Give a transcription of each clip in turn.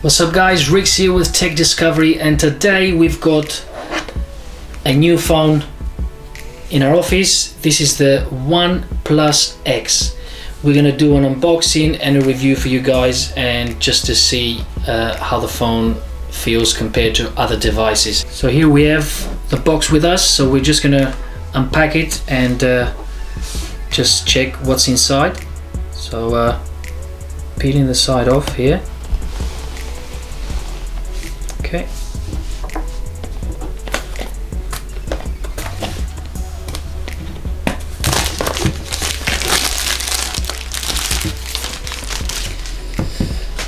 What's up guys, Rick's here with Tech Discovery, and today we've got a new phone in our office. This is the Oneplus X. We're gonna do an unboxing and a review for you guys, and just to see how the phone feels compared to other devices. So here we have the box with us, so we're just gonna unpack it and just check what's inside. So peeling the side off here. Okay.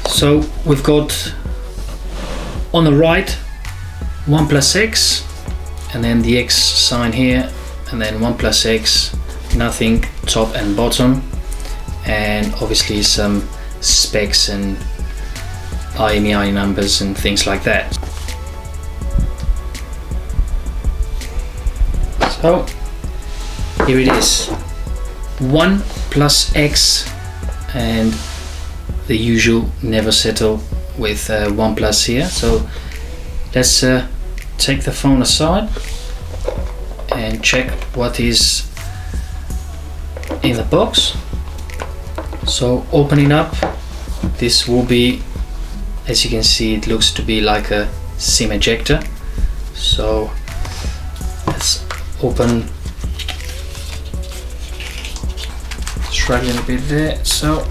So we've got on the right Oneplus X, and then the X sign here, and then Oneplus X, nothing top and bottom, and obviously some specs and IMEI numbers and things like that. So here it is, Oneplus X, and the usual never settle with OnePlus here. So let's take the phone aside and check what is in the box. So opening up, this will be, as you can see, it looks to be like a SIM ejector. So let's open, struggling a bit there. So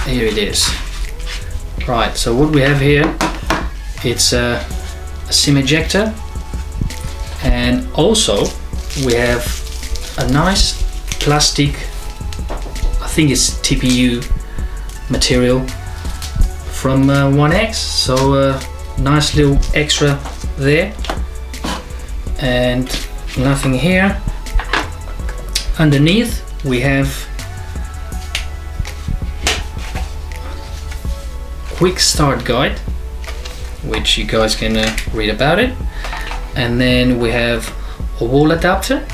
here it is. Right, so what we have here, it's a SIM ejector, and also we have a nice plastic, I think it's TPU material from One X, so nice little extra there, and nothing here. Underneath we have quick start guide, which you guys can read about it, and then we have a wall adapter,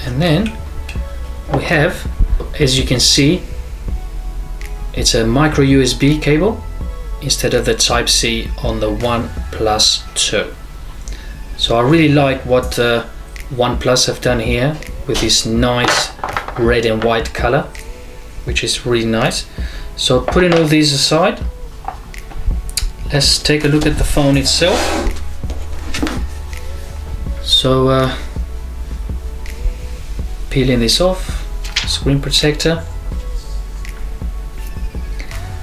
and then we have, as you can see, it's a micro USB cable instead of the Type-C on the OnePlus 2. So I really like what OnePlus have done here with this nice red and white color, which is really nice. So putting all these aside, let's take a look at the phone itself. So peeling this off, screen protector.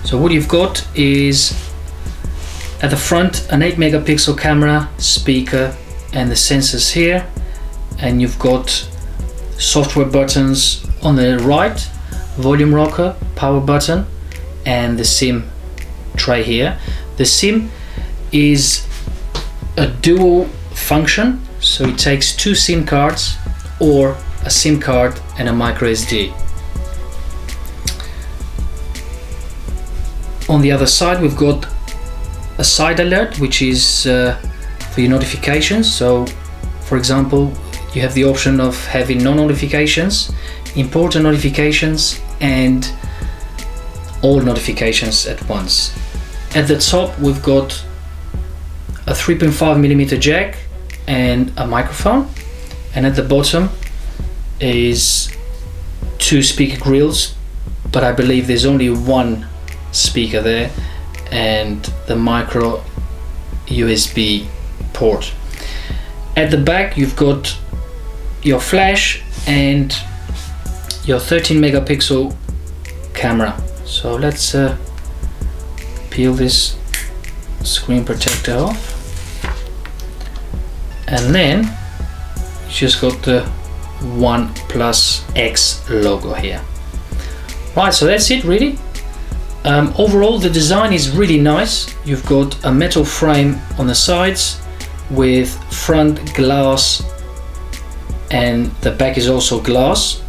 So what you've got is at the front an 8 megapixel camera, speaker, and the sensors here, and you've got software buttons on the right, volume rocker, power button, and the SIM tray here. The SIM is a dual function, so it takes two SIM cards or a SIM card and a micro SD. On the other side we've got a side alert, which is for your notifications. So for example, you have the option of having no notifications, important notifications, and all notifications at once. At the top we've got a 3.5mm jack and a microphone, and at the bottom is two speaker grills, but I believe there's only one speaker there, and the micro USB port. At the back you've got your flash and your 13 megapixel camera. So let's peel this screen protector off, and then you just got the OnePlus X logo here. Right, so that's it really. Overall the design is really nice. You've got a metal frame on the sides with front glass, and the back is also glass.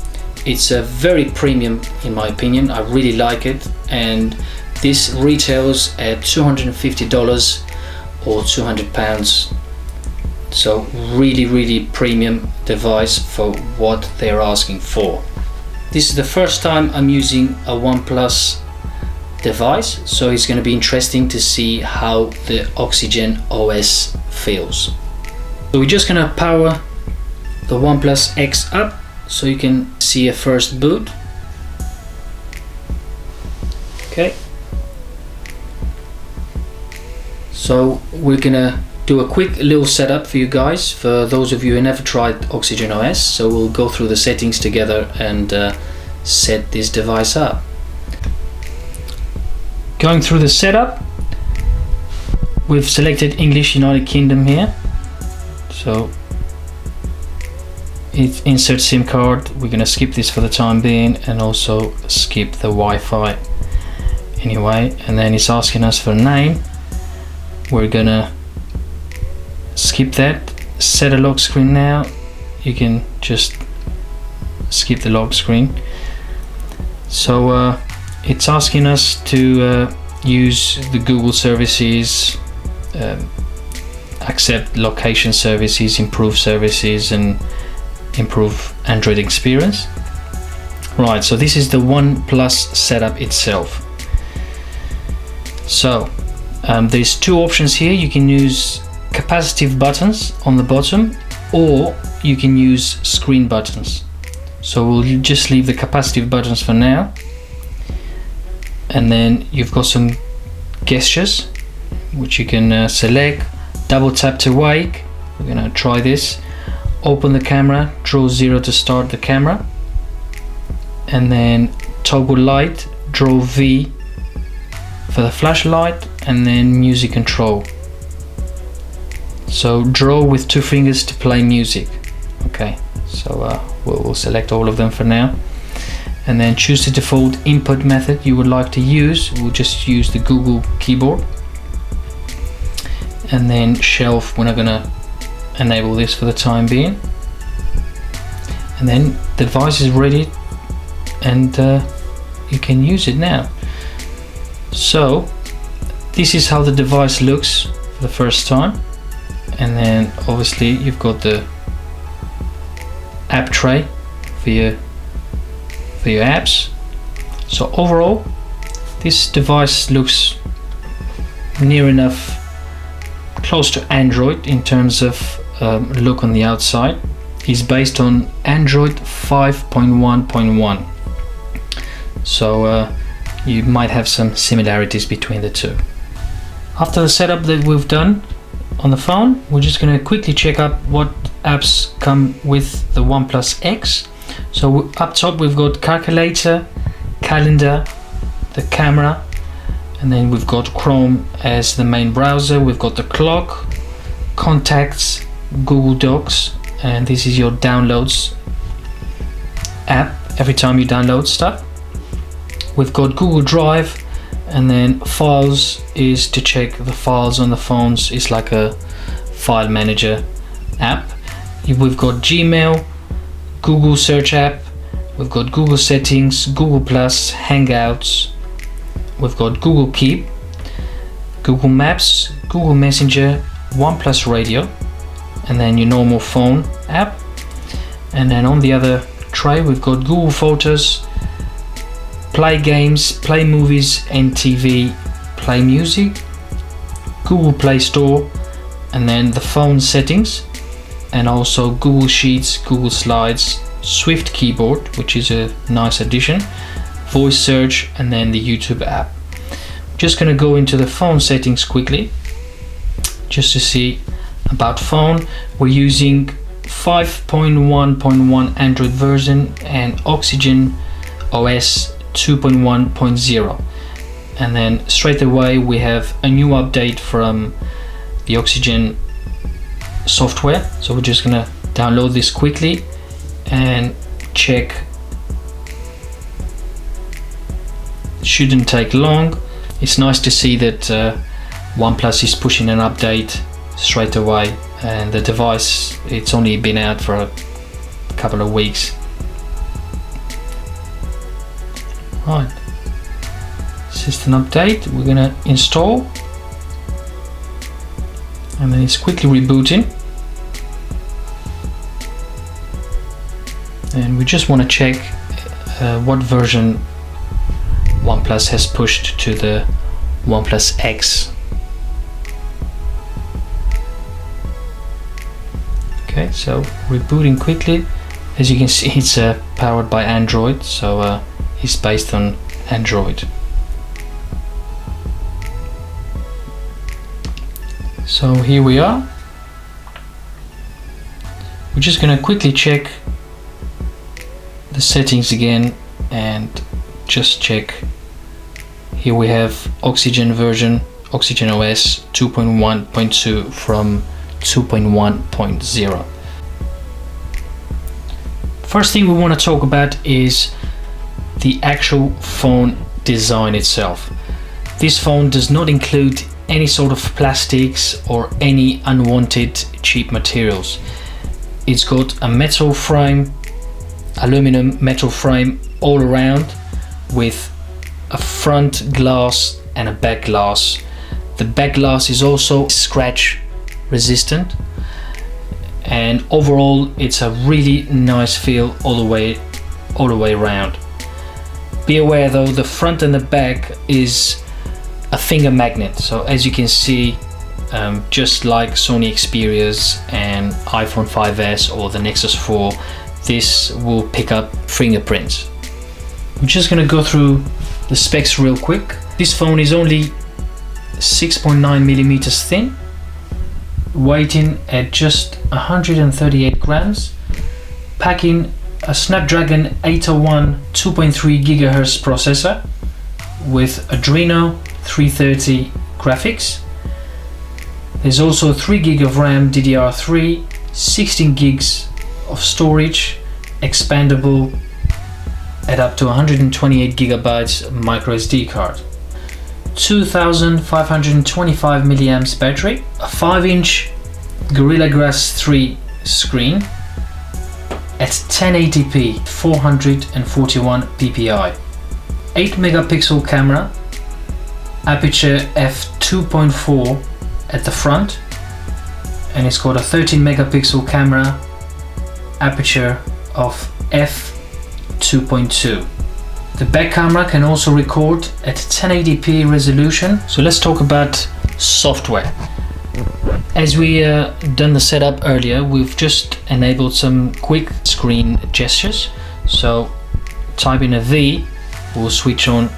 It's a very premium in my opinion. I really like it, and this retails at $250 or £200. So really premium device for what they're asking for. This is the first time I'm using a OnePlus device, so it's going to be interesting to see how the Oxygen OS feels. So we're just going to power the OnePlus X up so you can see a first boot. Okay, so we're gonna do a quick little setup for you guys, for those of you who never tried Oxygen OS. So we'll go through the settings together and set this device up. Going through the setup, we've selected English United Kingdom here, so it insert SIM card. We're gonna skip this for the time being, and also skip the Wi-Fi anyway. And then it's asking us for a name. We're gonna skip that. Set a lock screen now. You can just skip the lock screen. So it's asking us to use the Google services, accept location services, improve services, and improve Android experience. Right, so this is the OnePlus setup itself. So there's two options here. You can use capacitive buttons on the bottom, or you can use screen buttons. So we'll just leave the capacitive buttons for now. And then you've got some gestures which you can select. Double tap to wake. We're gonna try this. Open the camera, draw 0 to start the camera, and then toggle light, draw V for the flashlight, and then music control. So draw with 2 fingers to play music. Okay, so we'll select all of them for now, and then choose the default input method you would like to use. We'll just use the Google keyboard, and then shelf. We're not gonna enable this for the time being, and then the device is ready, and you can use it now. So this is how the device looks for the first time, and then obviously you've got the app tray for your apps. So overall this device looks near enough close to Android in terms of look on the outside. Is based on Android 5.1.1, so you might have some similarities between the two. After the setup that we've done on the phone, we're just going to quickly check out what apps come with the OnePlus X. So up top we've got calculator, calendar, the camera, and then we've got Chrome as the main browser. We've got the clock, contacts, Google Docs, and this is your downloads app every time you download stuff. We've got Google Drive, and then files is to check the files on the phones. It's like a file manager app. We've got Gmail, Google Search app, we've got Google Settings, Google Plus, Hangouts, we've got Google Keep, Google Maps, Google Messenger, OnePlus Radio, and then your normal phone app. And then on the other tray we've got Google Photos, Play Games, Play Movies and TV, Play Music, Google Play Store, and then the phone settings, and also Google Sheets, Google Slides, Swift Keyboard, which is a nice addition, voice search, and then the YouTube app. Just gonna go into the phone settings quickly just to see about phone. We're using 5.1.1 Android version and Oxygen OS 2.1.0, and then straight away we have a new update from the Oxygen software. So we're just gonna download this quickly and check. Shouldn't take long. It's nice to see that OnePlus is pushing an update straight away, and the device, it's only been out for a couple of weeks. Right, system update, we're gonna install, and then it's quickly rebooting, and we just want to check what version OnePlus has pushed to the OnePlus X. Okay, so rebooting quickly. As you can see, it's powered by Android, so it's based on Android. So here we are. We're just gonna quickly check the settings again and just check. Here we have Oxygen version, Oxygen OS 2.1.2 from 2.1.0. First thing we want to talk about is the actual phone design itself. This phone does not include any sort of plastics or any unwanted cheap materials. It's got a metal frame, aluminum metal frame all around, with a front glass and a back glass. The back glass is also scratch resistant, and overall it's a really nice feel all the way around. Be aware though, the front and the back is a finger magnet, so as you can see, just like Sony Xperia's and iPhone 5S or the Nexus 4, this will pick up fingerprints. I'm just gonna go through the specs real quick. This phone is only 6.9 millimeters thin, weighing at just 138 grams, packing a Snapdragon 801 2.3 GHz processor with Adreno 330 graphics. There's also 3 GB of RAM DDR3, 16 gigs of storage, expandable at up to 128 gigabytes micro SD card, 2525 milliamps battery, a 5-inch Gorilla Glass 3 screen at 1080p 441 ppi, 8 megapixel camera, aperture f2.4 at the front, and it's got a 13 megapixel camera, aperture of f2.2. The back camera can also record at 1080p resolution. So let's talk about software. As we done the setup earlier, we've just enabled some quick screen gestures. So type in a V will switch on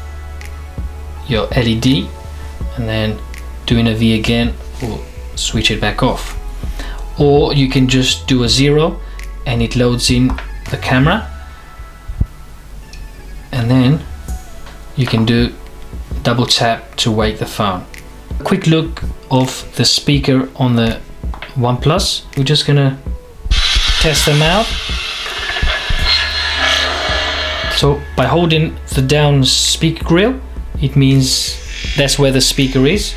your LED, and then doing a V again will switch it back off. Or you can just do a 0 and it loads in the camera, and then you can do double tap to wake the phone. A quick look of the speaker on the OnePlus. We're just gonna test them out. So by holding the down speaker grill, it means that's where the speaker is,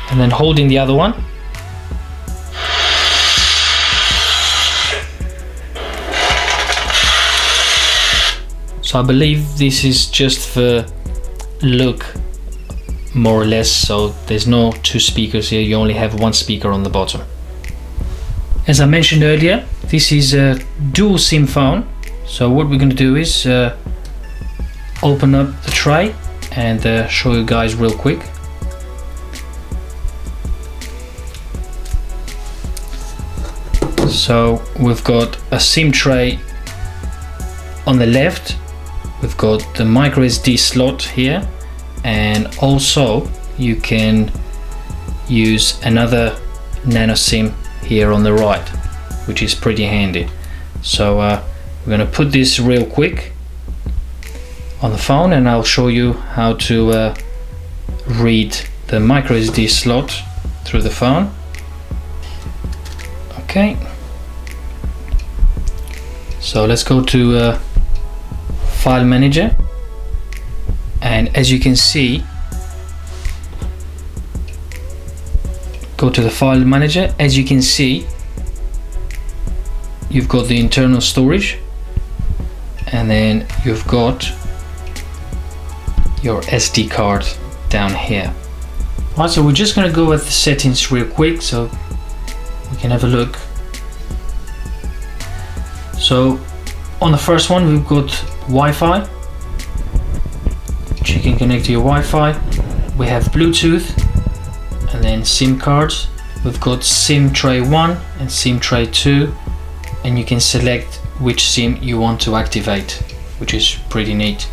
and then holding the other one, so I believe this is just for look, more or less, so there's no two speakers here, you only have one speaker on the bottom. As I mentioned earlier, this is a dual SIM phone, so what we're going to do is open up the tray and show you guys real quick. So we've got a SIM tray on the left, we've got the micro SD slot here, and also you can use another nano SIM here on the right, which is pretty handy. So we're going to put this real quick on the phone, and I'll show you how to read the micro SD slot through the phone. Okay, so let's go to File Manager, and as you can see, go to the File Manager. As you can see, you've got the internal storage, and then you've got your SD card down here. Right, so we're just going to go with the settings real quick so we can have a look. So on the first one we've got Wi-Fi, can connect to your Wi-Fi. We have Bluetooth, and then SIM cards. We've got SIM tray 1 and SIM tray 2, and you can select which SIM you want to activate, which is pretty neat.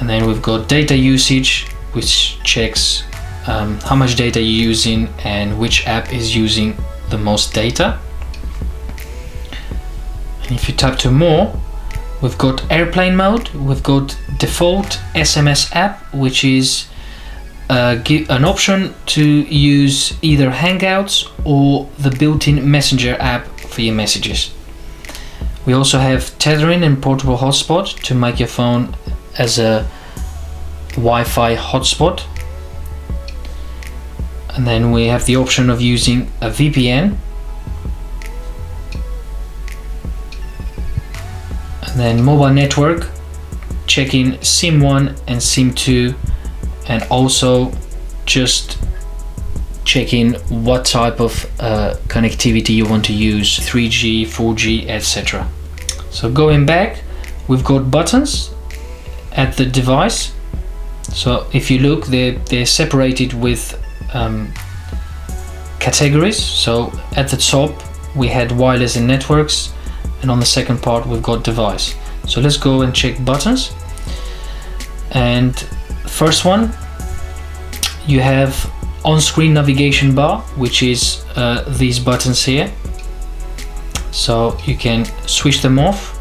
And then we've got data usage, which checks how much data you're using and which app is using the most data. And if you tap to more, we've got airplane mode, we've got default SMS app, which is an option to use either Hangouts or the built-in Messenger app for your messages. We also have tethering and portable hotspot to make your phone as a Wi-Fi hotspot. And then we have the option of using a VPN. And then mobile network, checking SIM 1 and SIM 2, and also just checking what type of connectivity you want to use, 3G, 4G, etc. So going back, we've got buttons at the device. So if you look, they're separated with categories. So at the top we had wireless and networks, and on the second part we've got device. So let's go and check buttons. And first one, you have on-screen navigation bar, which is these buttons here. So you can switch them off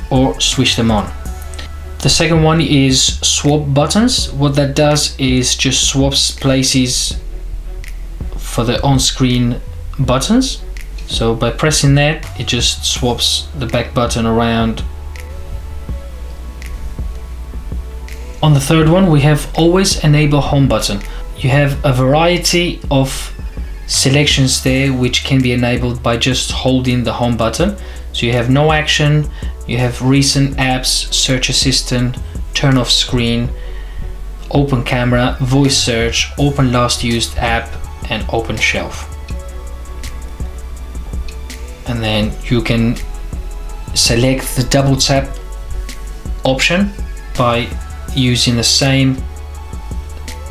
or switch them on. The second one is swap buttons. What that does is just swaps places for the on-screen buttons. So by pressing that, it just swaps the back button around. On the third one, we have always enable home button. You have a variety of selections there which can be enabled by just holding the home button. So you have no action, you have recent apps, search assistant, turn off screen, open camera, voice search, open last used app, and open shelf. And then you can select the double tap option by using the same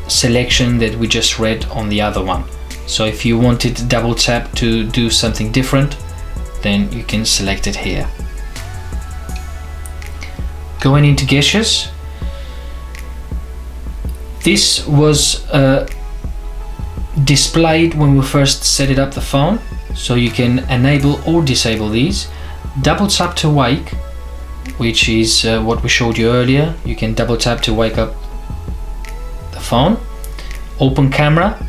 selection that we just read on the other one. So if you wanted to double tap to do something different, then you can select it here. Going into gestures, this was displayed when we first set it up the phone, so you can enable or disable these. Double tap to wake, which is what we showed you earlier. You can double tap to wake up the phone. Open camera,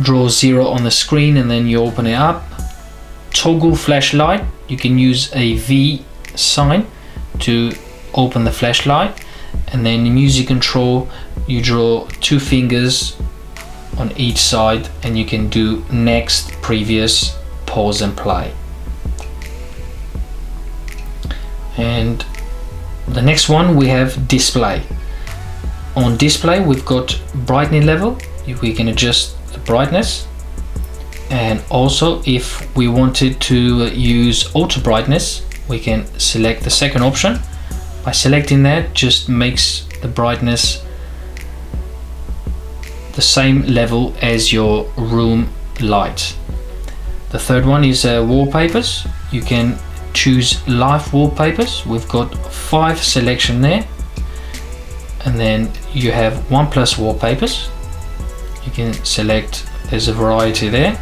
draw 0 on the screen and then you open it up. Toggle flashlight, you can use a V sign to open the flashlight, and then in music control you draw 2 fingers on each side and you can do next, previous, pause and play. And the next one we have display. On display we've got brightening level, we can adjust the brightness, and also if we wanted to use auto brightness we can select the second option. By selecting that, just makes the brightness the same level as your room light. The third one is wallpapers. You can choose live wallpapers. We've got 5 selection there, and then you have Oneplus wallpapers. You can select, there's a variety there,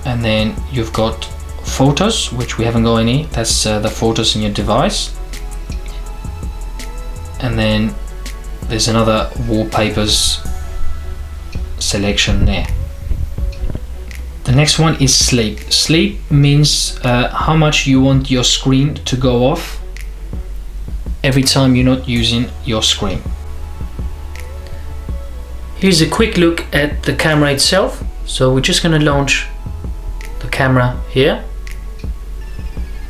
and then you've got photos, which we haven't got any. That's the photos in your device, and then there's another wallpapers selection there. The next one is sleep. Sleep means how much you want your screen to go off every time you're not using your screen. Here's a quick look at the camera itself. So we're just going to launch the camera here.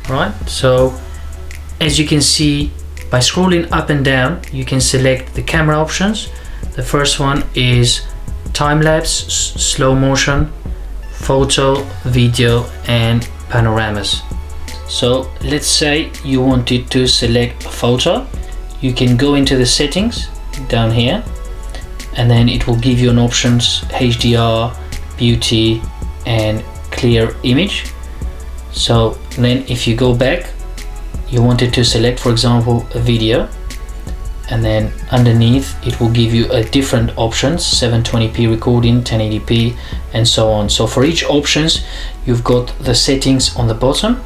Right, so as you can see, by scrolling up and down you can select the camera options. The first one is time-lapse, slow motion, photo, video and panoramas. So let's say you wanted to select a photo. you can go into the settings down here, and then it will give you an options HDR, beauty and clear image. So then if you go back, you wanted to select, for example, a video, and then underneath it will give you a different options, 720p recording, 1080p and so on. So for each options you've got the settings on the bottom.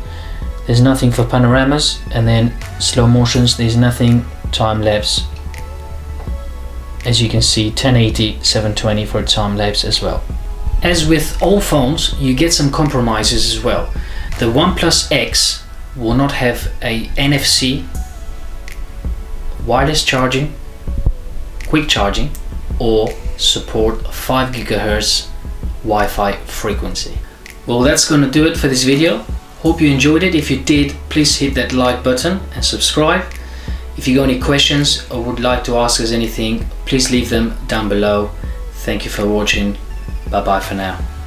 There's nothing for panoramas, and then slow motions, there's nothing, time lapse. As you can see, 1080, 720 for time lapse as well. As with all phones, you get some compromises as well. The OnePlus X will not have a NFC, wireless charging, quick charging, or support 5 GHz Wi-Fi frequency. Well, that's going to do it for this video. Hope you enjoyed it. If you did, please hit that like button and subscribe. If you got any questions or would like to ask us anything, please leave them down below. Thank you for watching. Bye bye for now.